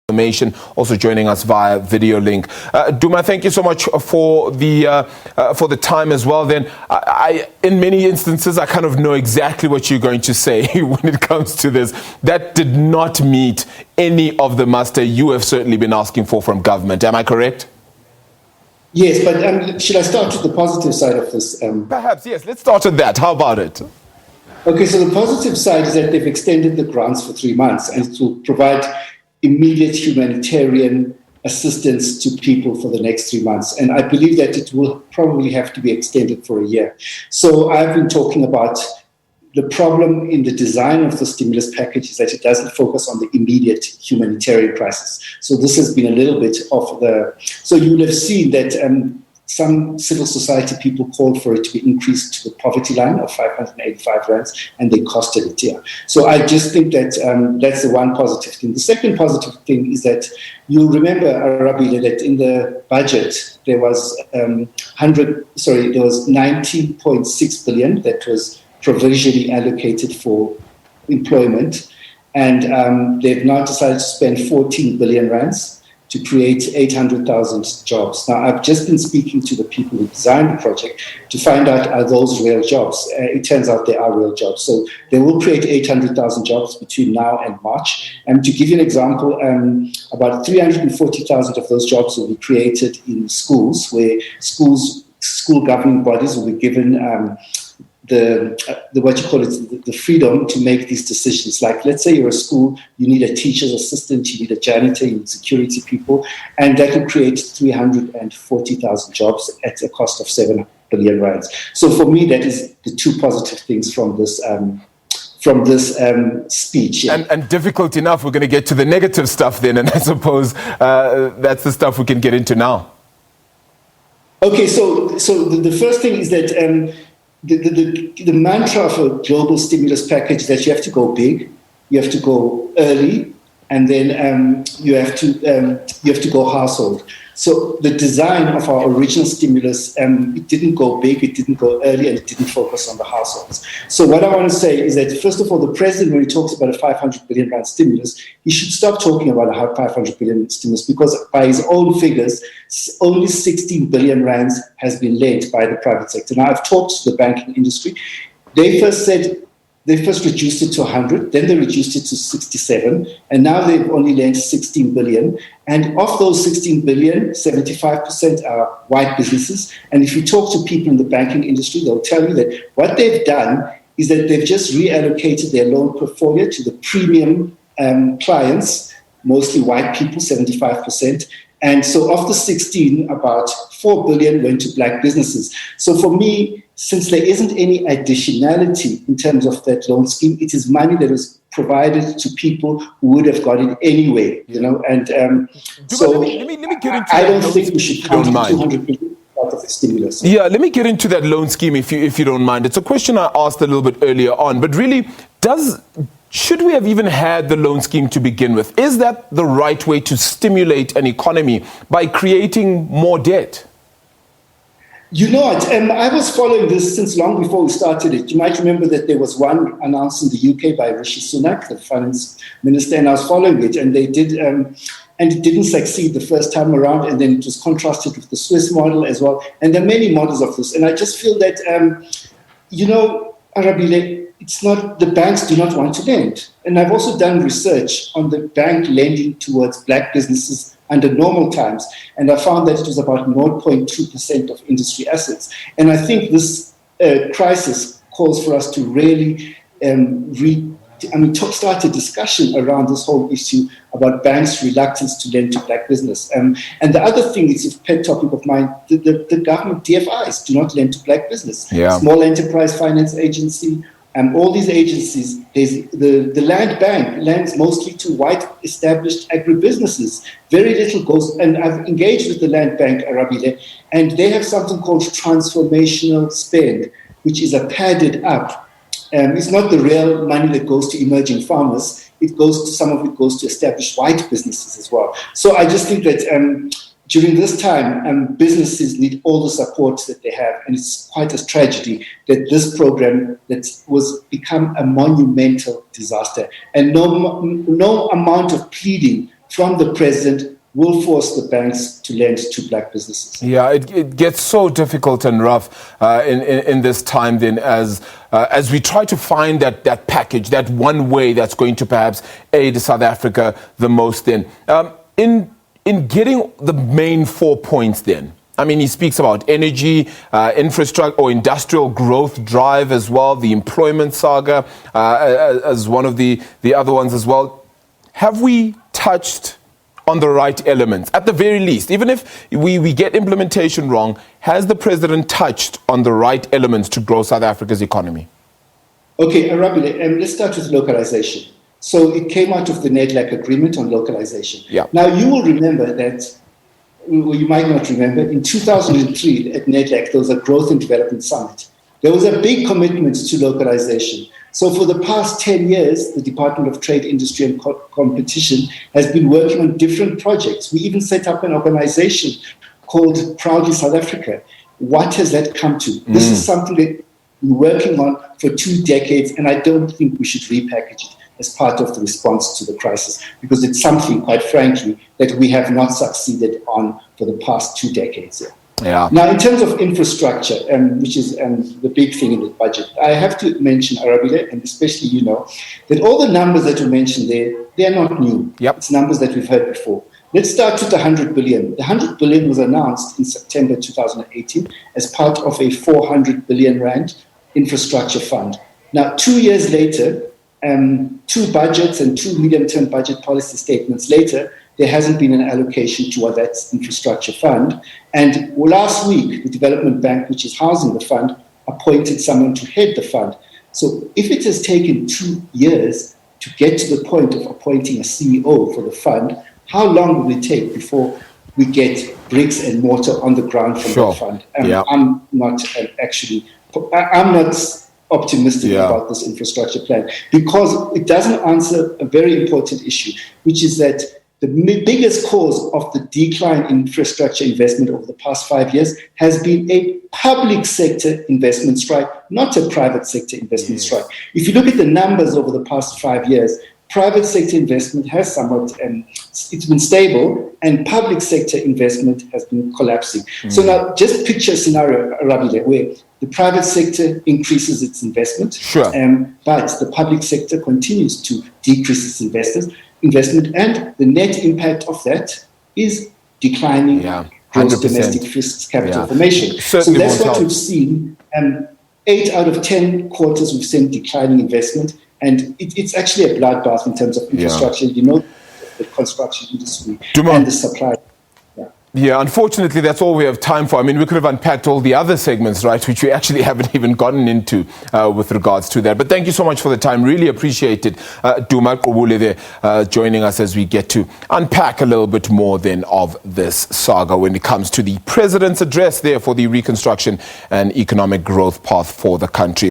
information, also joining us via video link. Duma, thank you so much for the time as well. Then, in many instances, I kind of know exactly what you're going to say when it comes to this. That did not meet any of the muster you have certainly been asking for from government. Am I correct? Yes, but should I start with the positive side of this? Perhaps, yes. Let's start with that. How about it? Okay, so the positive side is that they've extended the grants for 3 months and to provide immediate humanitarian assistance to people for the next 3 months. And I believe that it will probably have to be extended for a year. So I've been talking about the problem in the design of the stimulus package is that it doesn't focus on the immediate humanitarian crisis. So this has been a little bit of the... So you will have seen that some civil society people called for it to be increased to the poverty line of 585 rands, and they costed it here. So I just think that that's the one positive thing. The second positive thing is that you remember, Arabile, that in the budget there was 19.6 billion that was provisionally allocated for employment, and they've now decided to spend 14 billion rands to create 800,000 jobs. Now, I've just been speaking to the people who designed the project to find out, are those real jobs? It turns out they are real jobs. So they will create 800,000 jobs between now and March. And to give you an example, about 340,000 of those jobs will be created in schools, where school governing bodies will be given the freedom to make these decisions. Like, let's say you're a school, you need a teacher's assistant, you need a janitor, you need security people, and that will create 340,000 jobs at a cost of 7 billion rands. So for me, that is the two positive things from this speech. Yeah. And difficult enough, we're going to get to the negative stuff then, and I suppose that's the stuff we can get into now. Okay, so the first thing is that the mantra of a global stimulus package is that you have to go big, you have to go early, and then you have to go household. So the design of our original stimulus, it didn't go big, it didn't go early, and it didn't focus on the households. So what I want to say is that, first of all, the president, when he talks about a 500 billion rand stimulus, he should stop talking about a 500 billion stimulus, because by his own figures, only 16 billion rands has been lent by the private sector. Now, I've talked to the banking industry. They first reduced it to 100, then they reduced it to 67, and now they've only lent 16 billion. And of those 16 billion, 75% are white businesses. And if you talk to people in the banking industry, they'll tell you that what they've done is that they've just reallocated their loan portfolio to the premium clients, mostly white people, 75%. And so of the 16, about 4 billion went to black businesses. So for me, since there isn't any additionality in terms of that loan scheme, it is money that is provided to people who would have got it anyway, you know. And so let me get into I don't think we should count 200 billion out of the stimulus. Yeah, let me get into that loan scheme if you don't mind. It's a question I asked a little bit earlier on, but really, should we have even had the loan scheme to begin with? Is that the right way to stimulate an economy, by creating more debt? You know what? I was following this since long before we started it. You might remember that there was one announced in the UK by Rishi Sunak, the finance minister, and I was following it, and they did, and it didn't succeed the first time around, and then it was contrasted with the Swiss model as well. And there are many models of this, and I just feel that, you know, Arabile, it's not, the banks do not want to lend. And I've also done research on the bank lending towards black businesses under normal times, and I found that it was about 0.2% of industry assets. And I think this crisis calls for us to really start a discussion around this whole issue about banks' reluctance to lend to black business. And the other thing is a pet topic of mine, the government DFIs do not lend to black business. Yeah. Small Enterprise Finance Agency, all these agencies, the land bank lends mostly to white established agribusinesses. Very little goes, and I've engaged with the land bank, Arabile, and they have something called transformational spend, which is a padded up. It's not the real money that goes to emerging farmers. Some of it goes to established white businesses as well. So I just think that during this time, businesses need all the support that they have, and it's quite a tragedy that this program that was become a monumental disaster, and no amount of pleading from the president will force the banks to lend to black businesses. Yeah, it gets so difficult and rough in this time then as we try to find that package, that one way that's going to perhaps aid South Africa the most then. In getting the main 4 points then, I mean, he speaks about energy, infrastructure or industrial growth drive as well, the employment saga as one of the other ones as well. Have we touched on the right elements, at the very least? Even if we get implementation wrong, has the president touched on the right elements to grow South Africa's economy? Okay, Arabile, let's start with localization. So it came out of the NEDLAC agreement on localization. Yeah. Now, you will remember that, or you might not remember, in 2003 at NEDLAC, there was a Growth and Development Summit. There was a big commitment to localization. So for the past 10 years, the Department of Trade, Industry and Competition has been working on different projects. We even set up an organization called Proudly South Africa. What has that come to? This is something that we're working on for 2 decades, and I don't think we should repackage it as part of the response to the crisis, because it's something, quite frankly, that we have not succeeded on for the past 2 decades. Yeah. Now, in terms of infrastructure, which is the big thing in the budget, I have to mention, Arabile, and especially that all the numbers that you mentioned there, they are not new. Yep. It's numbers that we've heard before. Let's start with the 100 billion. The 100 billion was announced in September 2018 as part of a 400 billion rand infrastructure fund. Now, 2 years later, 2 budgets and 2 medium-term budget policy statements later, there hasn't been an allocation toward that infrastructure fund. And last week, the Development Bank, which is housing the fund, appointed someone to head the fund. So if it has taken 2 years to get to the point of appointing a CEO for the fund, how long will it take before we get bricks and mortar on the ground from the fund? I'm not optimistic about this infrastructure plan, because it doesn't answer a very important issue, which is that the biggest cause of the decline in infrastructure investment over the past 5 years has been a public sector investment strike, not a private sector investment strike. If you look at the numbers over the past 5 years, private sector investment has somewhat, it's been stable, and public sector investment has been collapsing. So now just picture a scenario, Rabile, where the private sector increases its investment, but the public sector continues to decrease its investment, and the net impact of that is declining gross domestic capital formation. So that's what we've seen. 8 out of 10 quarters we've seen declining investment, and it's actually a bloodbath in terms of infrastructure. The construction industry and the supply. Yeah, unfortunately, that's all we have time for. I mean, we could have unpacked all the other segments, right, which we actually haven't even gotten into with regards to that. But thank you so much for the time. Really appreciate it. Duma Gqubule there joining us as we get to unpack a little bit more then of this saga when it comes to the president's address there for the reconstruction and economic growth path for the country.